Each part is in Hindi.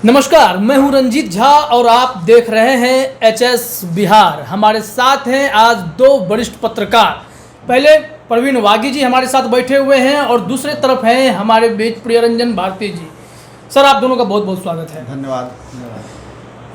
नमस्कार, मैं हूं रंजीत झा और आप देख रहे हैं एचएस बिहार। हमारे साथ हैं आज दो वरिष्ठ पत्रकार। पहले प्रवीण वागी जी हमारे साथ बैठे हुए हैं और दूसरे तरफ हैं हमारे बीच प्रियरंजन भारती जी। सर, आप दोनों का बहुत बहुत स्वागत है। धन्यवाद।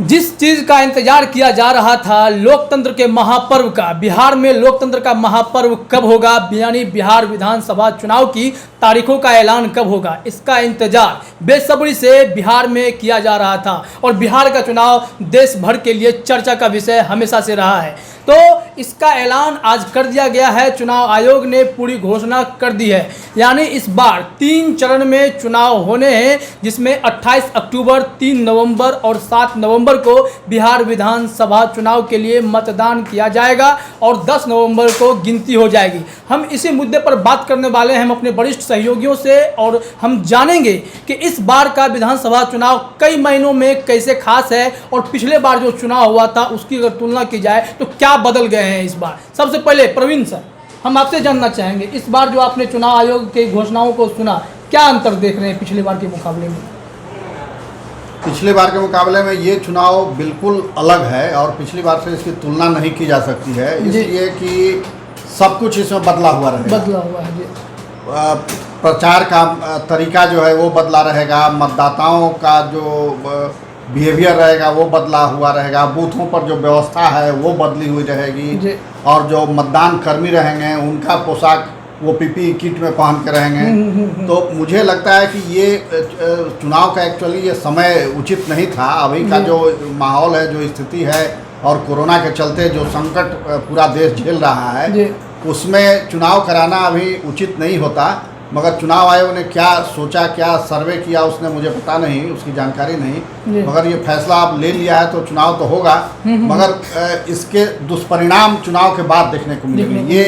जिस चीज़ का इंतजार किया जा रहा था, लोकतंत्र के महापर्व का, बिहार में लोकतंत्र का महापर्व कब होगा, यानी बिहार विधानसभा चुनाव की तारीखों का ऐलान कब होगा, इसका इंतजार बेसब्री से बिहार में किया जा रहा था। और बिहार का चुनाव देश भर के लिए चर्चा का विषय हमेशा से रहा है। तो इसका ऐलान आज कर दिया गया है। चुनाव आयोग ने पूरी घोषणा कर दी है, यानी इस बार 3 चरण में चुनाव होने हैं, जिसमें 28 अक्टूबर, 3 नवंबर और 7 नवंबर को बिहार विधानसभा चुनाव के लिए मतदान किया जाएगा और 10 नवंबर को गिनती हो जाएगी। हम इसी मुद्दे पर बात करने वाले हैं हम अपने वरिष्ठ सहयोगियों से, और हम जानेंगे कि इस बार का विधानसभा चुनाव कई महीनों में कैसे खास है और पिछले बार जो चुनाव हुआ था उसकी अगर तुलना की जाए तो क्या बदल गए हैं इस बार। सबसे पहले प्रवीण सर, हम आपसे जानना चाहेंगे, इस बार जो आपने चुनाव आयोग की घोषणाओं को सुना, क्या अंतर देख रहे हैं पिछले बार के मुकाबले में? पिछले बार के मुकाबले में ये चुनाव बिल्कुल अलग है और पिछली बार से इसकी तुलना नहीं की जा सकती है, इसलिए कि सब कुछ इसमें बदला हुआ है जी। प्रचार का तरीका जो है वो बदला रहेगा, मतदाताओं का जो बिहेवियर रहेगा वो बदला हुआ रहेगा, बूथों पर जो व्यवस्था है वो बदली हुई रहेगी, और जो मतदान कर्मी रहेंगे उनका पोशाक वो पीपी किट में पहन के रहेंगे। तो मुझे लगता है कि ये चुनाव का एक्चुअली ये समय उचित नहीं था। अभी का जो माहौल है, जो स्थिति है, और कोरोना के चलते जो संकट पूरा देश झेल रहा है, उसमें चुनाव कराना अभी उचित नहीं होता। मगर चुनाव आयोग ने क्या सोचा, क्या सर्वे किया, उसने मुझे पता नहीं, उसकी जानकारी नहीं। मगर ये फैसला आप ले लिया है तो चुनाव तो होगा, मगर इसके दुष्परिणाम चुनाव के बाद देखने को मिलेंगे। ये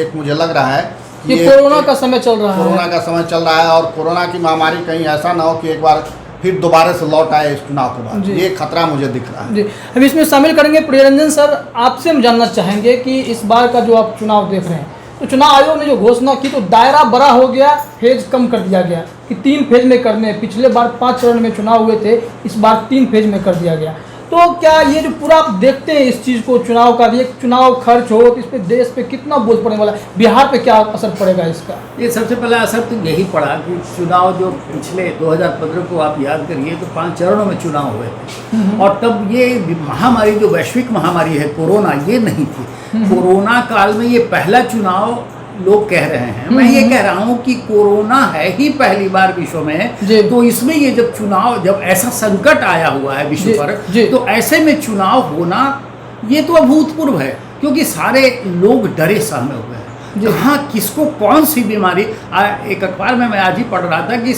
एक मुझे लग रहा है कि कोरोना का समय चल रहा है, कोरोना का समय चल रहा है, और कोरोना की महामारी कहीं ऐसा ना हो कि एक बार फिर दोबारा से लौट आए इस चुनाव के बाद। ये खतरा मुझे दिख रहा है जी। हम इसमें शामिल करेंगे प्रियरंजन सर, आपसे हम जानना चाहेंगे कि इस बार का जो आप चुनाव देख रहे हैं, तो चुनाव आयोग ने जो घोषणा की तो दायरा बड़ा हो गया, फेज कम कर दिया गया कि 3 फेज में करने हैं। पिछले बार 5 चरण में चुनाव हुए थे, इस बार 3 फेज में कर दिया गया। तो क्या ये जो पूरा आप देखते हैं इस चीज़ को, चुनाव का ये चुनाव खर्च हो तो इस पे देश पे कितना बोझ पड़ने वाला है, बिहार पे क्या असर पड़ेगा इसका? ये सबसे पहला असर तो यही पड़ा कि चुनाव जो पिछले 2015 को आप याद करिए तो 5 चरणों में चुनाव हुए थे, और तब ये महामारी जो वैश्विक महामारी है कोरोना, ये नहीं थी। कोरोना काल में ये पहला चुनाव लोग कह रहे हैं। मैं ये कह रहा हूँ कि कोरोना है ही पहली बार विश्व में, तो इसमें ये जब चुनाव, जब ऐसा संकट आया हुआ है विश्व पर, तो ऐसे में चुनाव होना ये तो अभूतपूर्व है, क्योंकि सारे लोग डरे सहमे हुए हैं। कहाँ किसको कौन सी बीमारी, एक अखबार में मैं आज ही पढ़ रहा था कि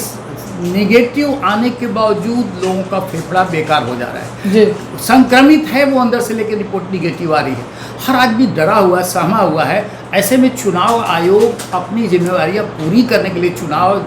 नेगेटिव आने के बावजूद लोगों का फेफड़ा बेकार हो जा रहा है, संक्रमित है वो अंदर से, लेकिन रिपोर्ट निगेटिव आ रही है। हर आदमी डरा हुआ, सहमा हुआ है। ऐसे में चुनाव आयोग अपनी जिम्मेवारियां पूरी करने के लिए चुनाव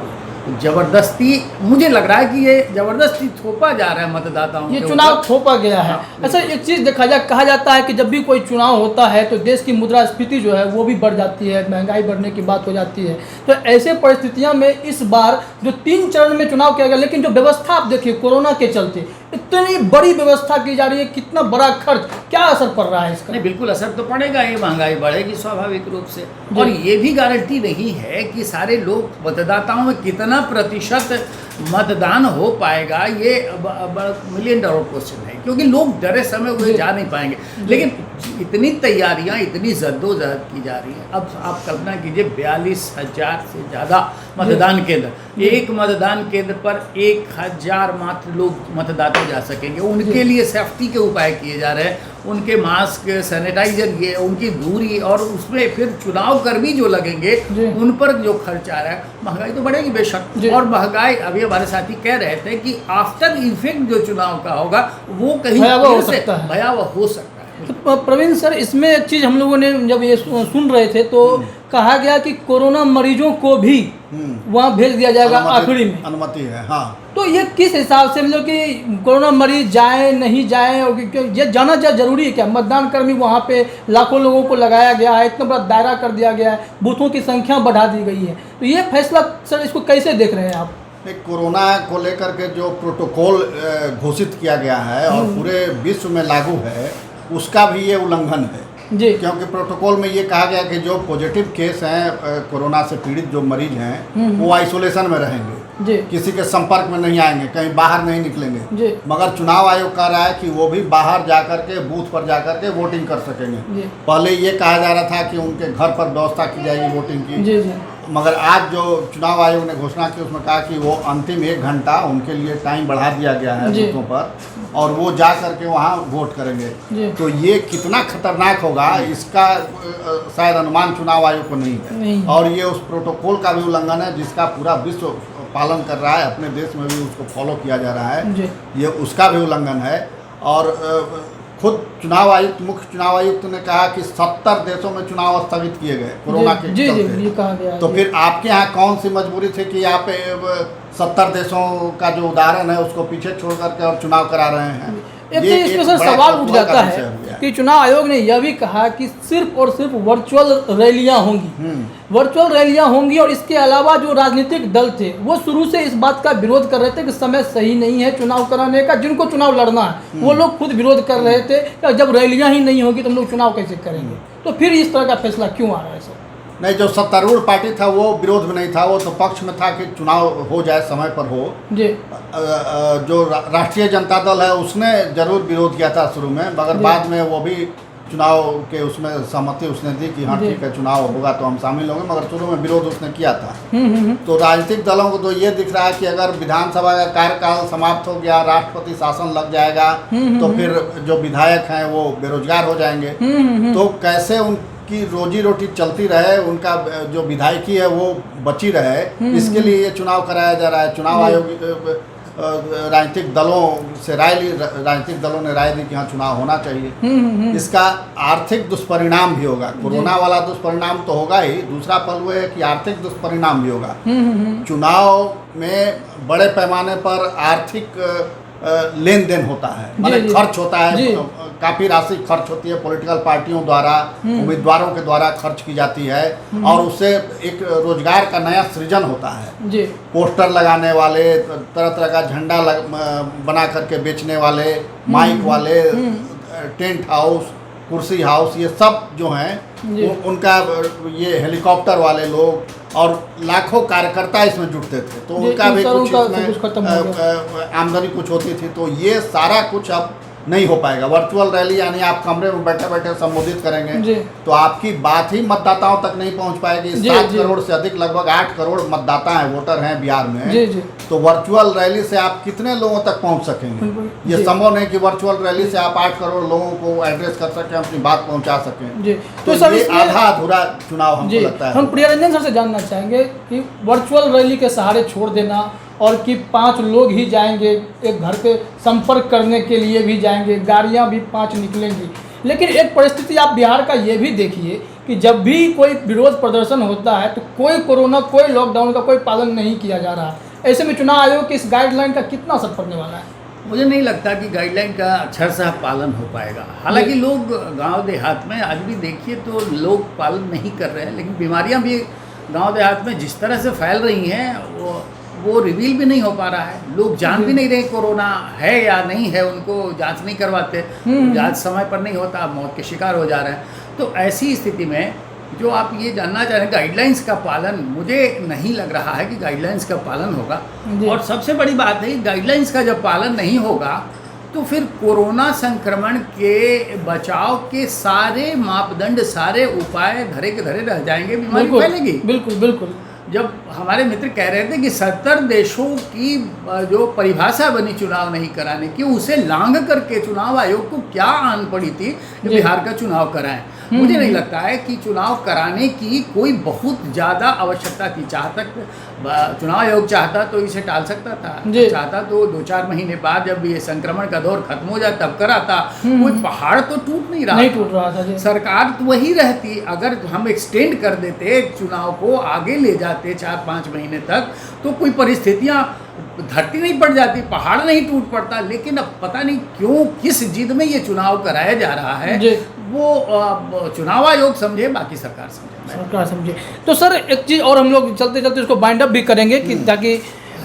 जबरदस्ती, मुझे लग रहा है कि ये जबरदस्ती थोपा जा रहा है मतदाताओं, ये चुनाव थोपा गया है। अच्छा, एक चीज़ देखा जाए, कहा जाता है कि जब भी कोई चुनाव होता है तो देश की मुद्रास्फीति जो है वो भी बढ़ जाती है, महंगाई बढ़ने की बात हो जाती है। तो ऐसे परिस्थितियों में इस बार जो 3 चरण में चुनाव किया गया, लेकिन जो व्यवस्था आप देखिए कोरोना के चलते इतनी बड़ी व्यवस्था की जा रही है, कितना बड़ा खर्च, क्या असर पड़ रहा है इसका? नहीं, बिल्कुल असर तो पड़ेगा, ये महंगाई बढ़ेगी स्वाभाविक रूप से, और ये भी गारंटी नहीं है कि सारे लोग, मतदाताओं में कितना प्रतिशत मतदान हो पाएगा, ये $1 मिलियन क्वेश्चन है, क्योंकि लोग डरे समय हुए जा नहीं पाएंगे। लेकिन इतनी तैयारियां, इतनी जद्दोजहद की जा रही है। अब आप कल्पना कीजिए 42,000 से ज़्यादा मतदान केंद्र, एक मतदान केंद्र पर 1,000 मात्र लोग मतदाता जा सकेंगे। उनके लिए सेफ्टी के उपाय किए जा रहे हैं, उनके मास्क, सैनिटाइजर, ये उनकी दूरी, और उसमें फिर चुनाव कर्मी जो लगेंगे उन पर जो खर्च आ रहा है। महंगाई तो बढ़ेगी बेशक, और महंगाई, अभी हमारे साथी कह रहे थे कि आफ्टर इफेक्ट जो चुनाव का होगा वो कहीं भयावह हो सकता है। तो प्रवीण सर, इसमें एक चीज़ हम लोगों ने जब ये सुन रहे थे तो कहा गया कि कोरोना मरीजों को भी वहाँ भेज दिया जाएगा, आखिरी में अनुमति है। हाँ, तो ये किस हिसाब से, मतलब कि कोरोना मरीज जाए नहीं जाए, और ये जाना जरूरी है क्या? मतदान कर्मी वहाँ पे लाखों लोगों को लगाया गया है, इतना बड़ा दायरा कर दिया गया है, बूथों की संख्या बढ़ा दी गई है, तो ये फैसला सर इसको कैसे देख रहे हैं आप? नहीं, कोरोना को लेकर के जो प्रोटोकॉल घोषित किया गया है और पूरे विश्व में लागू है, उसका भी ये उल्लंघन है जी। क्योंकि प्रोटोकॉल में ये कहा गया कि जो पॉजिटिव केस हैं कोरोना से पीड़ित जो मरीज हैं वो आइसोलेशन में रहेंगे जी। किसी के संपर्क में नहीं आएंगे, कहीं बाहर नहीं निकलेंगे जी। मगर चुनाव आयोग कह रहा है कि वो भी बाहर जाकर के बूथ पर जाकर के वोटिंग कर सकेंगे। जी। पहले ये कहा जा रहा था कि उनके घर पर व्यवस्था की जाएगी वोटिंग की। जी जी। मगर आज जो चुनाव आयोग ने घोषणा की उसमें कहा कि वो अंतिम 1 घंटा उनके लिए टाइम बढ़ा दिया गया है जी। बूथों पर और वो जा करके वहाँ वोट करेंगे। जी। तो ये कितना खतरनाक होगा इसका शायद अनुमान चुनाव आयोग को नहीं है और ये उस प्रोटोकॉल का भी उल्लंघन है जिसका पूरा विश्व पालन कर रहा है, अपने देश में भी उसको फॉलो किया जा रहा है। जी। ये उसका भी उल्लंघन है और खुद चुनाव आयुक्त मुख्य चुनाव आयुक्त ने कहा कि 70 देशों में चुनाव स्थगित किए गए कोरोना के जी चलते। जी, ये कहा गया है। तो फिर आपके यहाँ कौन सी मजबूरी थी कि आप 70 देशों का जो उदाहरण है उसको पीछे छोड़ करके और चुनाव करा रहे हैं? एक तो इसमें सर सवाल उठ जाता है कि चुनाव आयोग ने यह भी कहा कि सिर्फ और सिर्फ वर्चुअल रैलियां होंगी, वर्चुअल रैलियां होंगी और इसके अलावा जो राजनीतिक दल थे वो शुरू से इस बात का विरोध कर रहे थे कि समय सही नहीं है चुनाव कराने का, जिनको चुनाव लड़ना है वो लोग खुद विरोध कर रहे थे कि जब रैलियां ही नहीं होगी तो हम लोग चुनाव कैसे करेंगे। तो फिर इस तरह का फैसला क्यों आ रहा है सर? नहीं, जो सत्तारूढ़ पार्टी था वो विरोध में नहीं था, वो तो पक्ष में था कि चुनाव हो जाए, समय पर हो। जी। जो राष्ट्रीय जनता दल है उसने जरूर विरोध किया था शुरू में, मगर बाद में वो भी चुनाव के उसमें सहमति उसने दी कि हाँ ठीक है चुनाव होगा तो हम शामिल होंगे, मगर शुरू में विरोध उसने किया था। तो राजनीतिक दलों को तो ये दिख रहा है कि अगर विधानसभा का कार्यकाल समाप्त हो गया, राष्ट्रपति शासन लग जाएगा तो फिर जो विधायक हैं वो बेरोजगार हो जाएंगे। तो कैसे उनकी रोजी रोटी चलती रहे, उनका जो विधायकी है वो बची रहे, इसके लिए ये चुनाव कराया जा रहा है। चुनाव आयोग राजनीतिक दलों से राय ली, राजनीतिक दलों ने राय दी कि हाँ चुनाव होना चाहिए। इसका आर्थिक दुष्परिणाम भी होगा, कोरोना वाला दुष्परिणाम तो होगा ही, दूसरा पहलू है कि आर्थिक दुष्परिणाम भी होगा। चुनाव में बड़े पैमाने पर आर्थिक लेन देन होता है, मतलब खर्च होता है, काफ़ी राशि खर्च होती है, पॉलिटिकल पार्टियों द्वारा, उम्मीदवारों के द्वारा खर्च की जाती है और उससे एक रोजगार का नया सृजन होता है। जी। पोस्टर लगाने वाले, तरह तरह का झंडा बना करके बेचने वाले, माइक वाले, टेंट हाउस, कुर्सी हाउस, ये सब जो हैं उनका, ये हेलीकॉप्टर वाले लोग और लाखों कार्यकर्ता इसमें जुटते थे, तो उनका भी कुछ इसमें आमदनी कुछ होती थी। तो ये सारा कुछ अब नहीं हो पाएगा। वर्चुअल रैली यानी आप कमरे में बैठे बैठे संबोधित करेंगे तो आपकी बात ही मतदाताओं तक नहीं पहुंच पाएगी। 7 करोड़ से अधिक, लगभग 8 करोड़ मतदाता हैं, वोटर हैं बिहार में। तो वर्चुअल रैली से आप कितने लोगों तक पहुंच सकेंगे? ये संभव नहीं कि वर्चुअल रैली से आप 8 करोड़ लोगों को एड्रेस कर सकें, अपनी बात पहुंचा सकें। तो सर ये आधा अधूरा चुनाव हमको लगता है। हम प्रियरंजन सर से जानना चाहेंगे कि वर्चुअल रैली के सहारे छोड़ देना और कि 5 लोग ही जाएंगे, एक घर पे संपर्क करने के लिए भी जाएंगे, गाड़ियां भी 5 निकलेंगी, लेकिन एक परिस्थिति आप बिहार का ये भी देखिए कि जब भी कोई विरोध प्रदर्शन होता है तो कोई कोरोना, कोई लॉकडाउन का कोई पालन नहीं किया जा रहा। ऐसे में चुनाव आयोग की इस गाइडलाइन का कितना असर पड़ने वाला है? मुझे नहीं लगता कि गाइडलाइन का अच्छा सा पालन हो पाएगा। हालांकि लोग गांव देहात में आज भी देखिए तो लोग पालन नहीं कर रहे हैं, लेकिन बीमारियां भी गांव देहात में जिस तरह से फैल रही हैं वो रिवील भी नहीं हो पा रहा है। लोग जान भी नहीं रहे कोरोना है या नहीं है, उनको जांच नहीं करवाते, जांच समय पर नहीं होता, मौत के शिकार हो जा रहे हैं। तो ऐसी स्थिति में जो आप ये जानना चाह रहे हैं गाइडलाइंस का पालन, मुझे नहीं लग रहा है कि गाइडलाइंस का पालन होगा। और सबसे बड़ी बात है गाइडलाइंस का जब पालन नहीं होगा तो फिर कोरोना संक्रमण के बचाव के सारे मापदंड, सारे उपाय धरे के धरे रह जाएंगे, बीमारी फैलेगी। बिल्कुल बिल्कुल। जब हमारे मित्र कह रहे थे कि 70 देशों की जो परिभाषा बनी चुनाव नहीं कराने की, उसे लांघ करके चुनाव आयोग को क्या आन पड़ी थी कि बिहार का चुनाव कराएं। मुझे नहीं लगता है कि चुनाव कराने की कोई बहुत ज़्यादा आवश्यकता थी। चुनाव आयोग चाहता तो इसे टाल सकता था, चाहता तो 2-4 महीने बाद जब ये संक्रमण का दौर खत्म हो जाए तब कराता। कोई पहाड़ तो टूट नहीं रहा था। सरकार तो वही रहती, अगर हम एक्सटेंड कर देते चुनाव को, आगे ले जाते 4-5 महीने तक, तो कोई परिस्थितियाँ, धरती नहीं पड़ जाती, पहाड़ नहीं टूट पड़ता। लेकिन अब पता नहीं क्यों, किस जिद में ये चुनाव कराया जा रहा है, वो चुनाव आयोग समझे, बाकी सरकार समझे। तो सर एक चीज़ और हम लोग चलते चलते उसको बाइंड अप भी करेंगे कि ताकि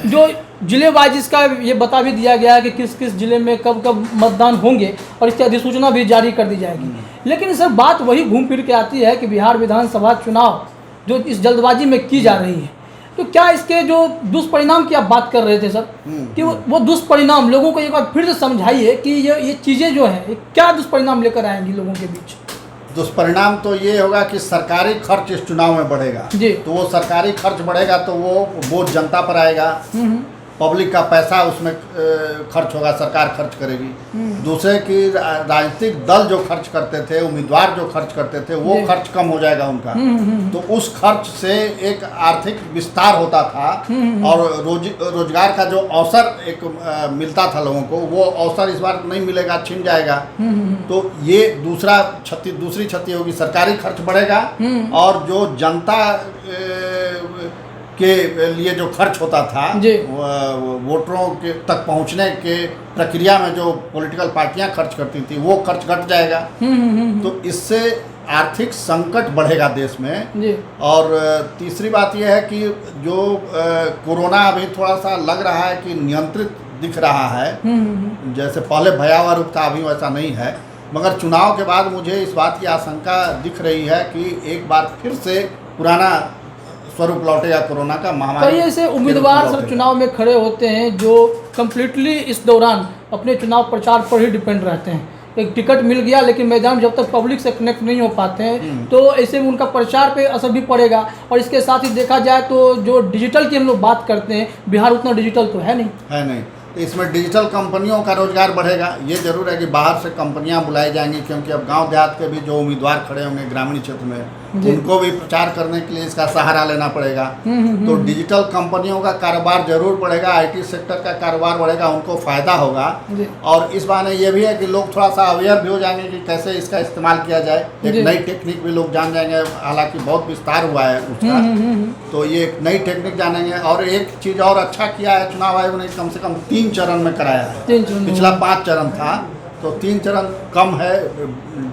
जो जिले वाइज इसका ये बता भी दिया गया है कि किस किस जिले में कब कब मतदान होंगे और इसकी अधिसूचना भी जारी कर दी जाएगी। लेकिन सर बात वही घूम फिर के आती है कि बिहार विधानसभा चुनाव जो इस जल्दबाजी में की जा रही है, तो क्या इसके जो दुष्परिणाम की आप बात कर रहे थे सर, कि वो दुष्परिणाम लोगों को एक बार फिर से समझाइए कि ये चीज़ें जो है क्या दुष्परिणाम लेकर आएंगी लोगों के बीच। दुष्परिणाम तो ये होगा कि सरकारी खर्च इस चुनाव में बढ़ेगा जी। तो वो सरकारी खर्च बढ़ेगा तो वो बोझ जनता पर आएगा, पब्लिक का पैसा उसमें खर्च होगा, सरकार खर्च करेगी। दूसरे की राजनीतिक दल जो खर्च करते थे, उम्मीदवार जो खर्च करते थे, वो खर्च कम हो जाएगा उनका। तो उस खर्च से एक आर्थिक विस्तार होता था और रोजगार का जो अवसर एक मिलता था लोगों को, वो अवसर इस बार नहीं मिलेगा, छिन जाएगा। तो ये दूसरी क्षति होगी, सरकारी खर्च बढ़ेगा और जो जनता के लिए जो खर्च होता था वोटरों के तक पहुंचने के प्रक्रिया में जो पॉलिटिकल पार्टियां खर्च करती थी वो खर्च घट जाएगा। तो इससे आर्थिक संकट बढ़ेगा देश में। और तीसरी बात यह है कि जो कोरोना अभी थोड़ा सा लग रहा है कि नियंत्रित दिख रहा है, जैसे पहले भयावह रूप था अभी वैसा नहीं है, मगर चुनाव के बाद मुझे इस बात की आशंका दिख रही है कि एक बार फिर से पुराना स्वरूप लौटेगा कोरोना का, महामारी। कई ऐसे उम्मीदवार सर चुनाव में खड़े होते हैं जो कम्प्लीटली इस दौरान अपने चुनाव प्रचार पर ही डिपेंड रहते हैं। एक टिकट मिल गया लेकिन मैदान जब तक पब्लिक से कनेक्ट नहीं हो पाते हैं तो ऐसे में उनका प्रचार पे असर भी पड़ेगा। और इसके साथ ही देखा जाए तो जो डिजिटल की हम लोग बात करते हैं, बिहार उतना डिजिटल तो है नहीं। तो इसमें डिजिटल कंपनियों का रोजगार बढ़ेगा। ये जरूर है कि बाहर से कंपनियां बुलाई जाएंगी, क्योंकि अब गांव देहात के भी जो उम्मीदवार खड़े होंगे ग्रामीण क्षेत्र में, उनको भी प्रचार करने के लिए इसका सहारा लेना पड़ेगा। तो डिजिटल कंपनियों का कारोबार जरूर बढ़ेगा, आईटी सेक्टर का कारोबार बढ़ेगा, उनको फ़ायदा होगा। और इस बहाने ये भी है कि लोग थोड़ा सा अवेयर भी हो जाएंगे कि कैसे इसका इस्तेमाल किया जाए। एक नई टेक्निक भी लोग जान जाएंगे, हालांकि बहुत विस्तार हुआ है उसका, तो ये एक नई टेक्निक जानेंगे। और एक चीज़ और अच्छा किया है चुनाव आयोग ने, कम से कम 3 चरण में कराया है। पिछला 5 चरण था, तो 3 चरण कम है,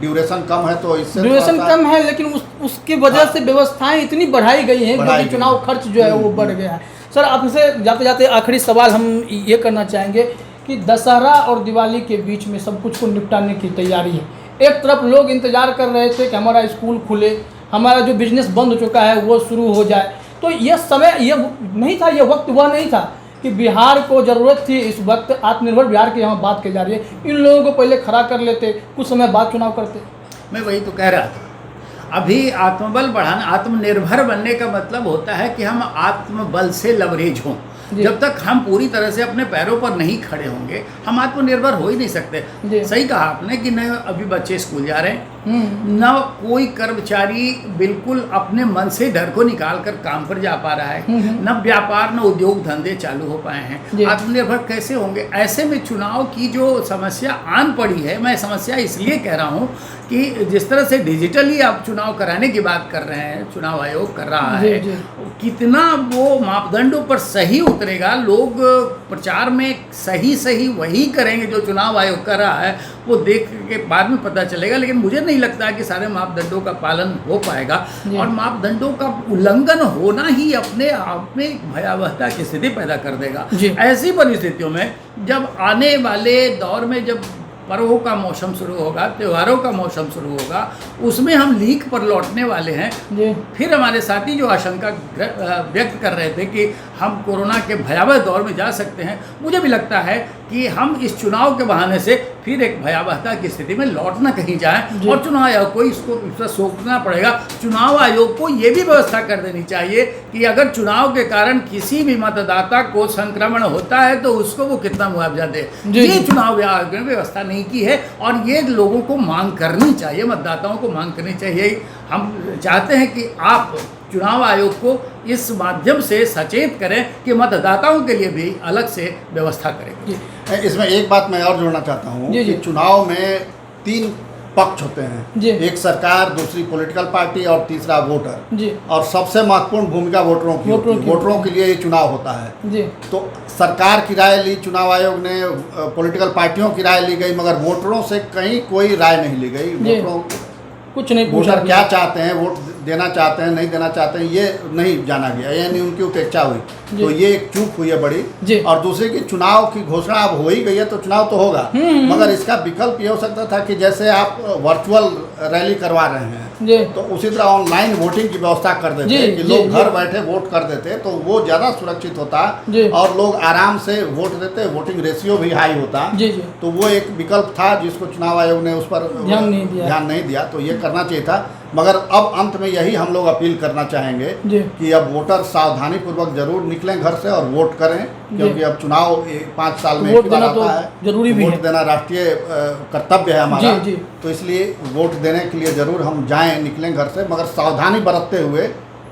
ड्यूरेशन कम है, तो इससे ड्यूरेशन कम है, लेकिन उसकी वजह से व्यवस्थाएं इतनी बढ़ाई गई हैं कि चुनाव खर्च जो है वो बढ़ गया है। सर आपसे जाते जाते आखिरी सवाल हम ये करना चाहेंगे कि दशहरा और दिवाली के बीच में सब कुछ को निपटाने की तैयारी है। एक तरफ लोग इंतजार कर रहे थे कि हमारा स्कूल खुले, हमारा जो बिजनेस बंद हो चुका है वो शुरू हो जाए, तो ये समय ये नहीं था, ये वक्त वह नहीं था कि बिहार को ज़रूरत थी इस वक्त आत्मनिर्भर बिहार की यहाँ बात की जा रही है, इन लोगों को पहले खड़ा कर लेते, कुछ समय बाद चुनाव करते। मैं वही तो कह रहा था, अभी आत्मबल बढ़ाना, आत्मनिर्भर बनने का मतलब होता है कि हम आत्मबल से लवरेज हों। जब तक हम पूरी तरह से अपने पैरों पर नहीं खड़े होंगे हम आत्मनिर्भर हो ही नहीं सकते। सही कहा आपने कि न अभी बच्चे स्कूल जा रहे हैं, न कोई कर्मचारी बिल्कुल अपने मन से डर को निकाल कर काम पर जा पा रहा है, न व्यापार न उद्योग धंधे चालू हो पाए हैं। आत्मनिर्भर कैसे होंगे? ऐसे में चुनाव की जो समस्या आन पड़ी है, मैं समस्या इसलिए कह रहा हूँ कि जिस तरह से डिजिटली आप चुनाव कराने की बात कर रहे हैं, चुनाव आयोग कर रहा है, कितना वो मापदंडों पर सही उतरेगा, लोग प्रचार में सही वही करेंगे जो चुनाव आयोग कर रहा है, वो देख के बाद में पता चलेगा। लेकिन मुझे नहीं लगता कि सारे मापदंडों का पालन हो पाएगा, और मापदंडों का उल्लंघन होना ही अपने आप में एक भयावहता की स्थिति पैदा कर देगा। ऐसी परिस्थितियों में जब आने वाले दौर में जब पर्वों का मौसम शुरू होगा, त्योहारों का मौसम शुरू होगा, उसमें हम लीक पर लौटने वाले हैं। फिर हमारे साथी जो आशंका व्यक्त कर रहे थे कि हम कोरोना के भयावह दौर में जा सकते हैं, मुझे भी लगता है कि हम इस चुनाव के बहाने से फिर एक भयावहता की स्थिति में लौट ना कहीं जाएं, और चुनाव आयोग को इसको सोचना पड़ेगा। चुनाव आयोग को ये भी व्यवस्था कर देनी चाहिए कि अगर चुनाव के कारण किसी भी मतदाता को संक्रमण होता है तो उसको वो कितना मुआवजा दे। ये चुनाव आयोग ने व्यवस्था नहीं की है, और ये लोगों को मांग करनी चाहिए, मतदाताओं को मांग करनी चाहिए। हम चाहते हैं कि आप चुनाव आयोग को इस माध्यम से सचेत करें कि मतदाताओं के लिए भी अलग से व्यवस्था करें। इसमें एक बात मैं और जोड़ना चाहता हूँ कि चुनाव में 3 पक्ष होते हैं, एक सरकार, दूसरी पॉलिटिकल पार्टी और तीसरा वोटर। और सबसे महत्वपूर्ण भूमिका वोटरों की होती है। वोटरों के लिए ये चुनाव होता है। तो सरकार की राय ली चुनाव आयोग ने, पॉलिटिकल पार्टियों की राय ली गई, मगर वोटरों से कहीं कोई राय नहीं ली गई। वोटरों कुछ नहीं पूछा, वोटर क्या चाहते हैं, वोट देना चाहते हैं नहीं देना चाहते हैं, ये नहीं जाना गया, यानी उनकी उपेक्षा हुई। तो ये एक चूक हुई है जी। बड़ी। और दूसरी की चुनाव की घोषणा अब हो ही गई है तो चुनाव तो होगा, मगर इसका विकल्प ये हो सकता था कि जैसे आप वर्चुअल रैली करवा रहे हैं जी तो उसी तरह ऑनलाइन वोटिंग की व्यवस्था कर देते जी, कि जी, लोग जी। घर बैठे वोट कर देते तो वो ज़्यादा सुरक्षित होता जी। और लोग आराम से वोट देते, वोटिंग रेशियो भी हाई होता। जी जी तो वो एक विकल्प था जिसको चुनाव आयोग ने उस पर ध्यान नहीं दिया। तो ये करना चाहिए था। मगर अब अंत में यही हम लोग अपील करना चाहेंगे जी। कि अब वोटर सावधानी पूर्वक जरूर निकलें घर से और वोट करें, क्योंकि अब चुनाव 5 साल में वोट एक बार देना तो आता है। जरूरी भी वोट है। देना राष्ट्रीय कर्तव्य है हमारा। जी, जी। तो इसलिए वोट देने के लिए जरूर हम जाएं, निकलें घर से, मगर सावधानी बरतते हुए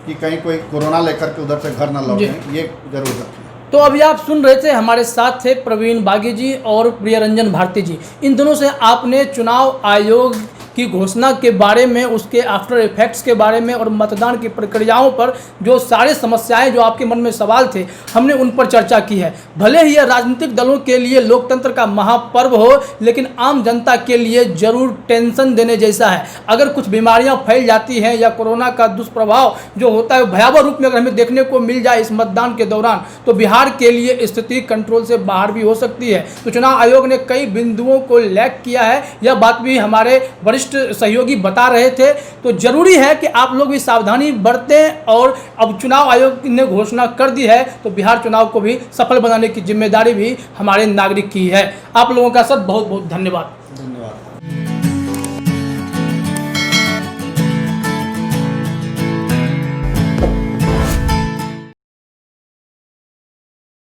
कि कहीं कोई कोरोना लेकर के उधर से घर न लौटें, ये जरूर रखें। तो अभी आप सुन रहे थे, हमारे साथ थे प्रवीण बागी जी और प्रियरंजन भारती जी। इन दोनों से आपने चुनाव आयोग की घोषणा के बारे में, उसके आफ्टर इफेक्ट्स के बारे में और मतदान की प्रक्रियाओं पर जो सारे समस्याएं जो आपके मन में सवाल थे, हमने उन पर चर्चा की है। भले ही यह राजनीतिक दलों के लिए लोकतंत्र का महापर्व हो, लेकिन आम जनता के लिए जरूर टेंशन देने जैसा है। अगर कुछ बीमारियां फैल जाती हैं या कोरोना का दुष्प्रभाव जो होता है भयावह रूप में अगर हमें देखने को मिल जाए इस मतदान के दौरान, तो बिहार के लिए स्थिति कंट्रोल से बाहर भी हो सकती है। तो चुनाव आयोग ने कई बिंदुओं को लैग किया है, यह बात भी हमारे वरिष्ठ सहयोगी बता रहे थे। तो जरूरी है कि आप लोग भी सावधानी बरतें और अब चुनाव आयोग ने घोषणा कर दी है तो बिहार चुनाव को भी सफल बनाने की जिम्मेदारी भी हमारे नागरिक की है। आप लोगों का सर बहुत बहुत धन्यवाद।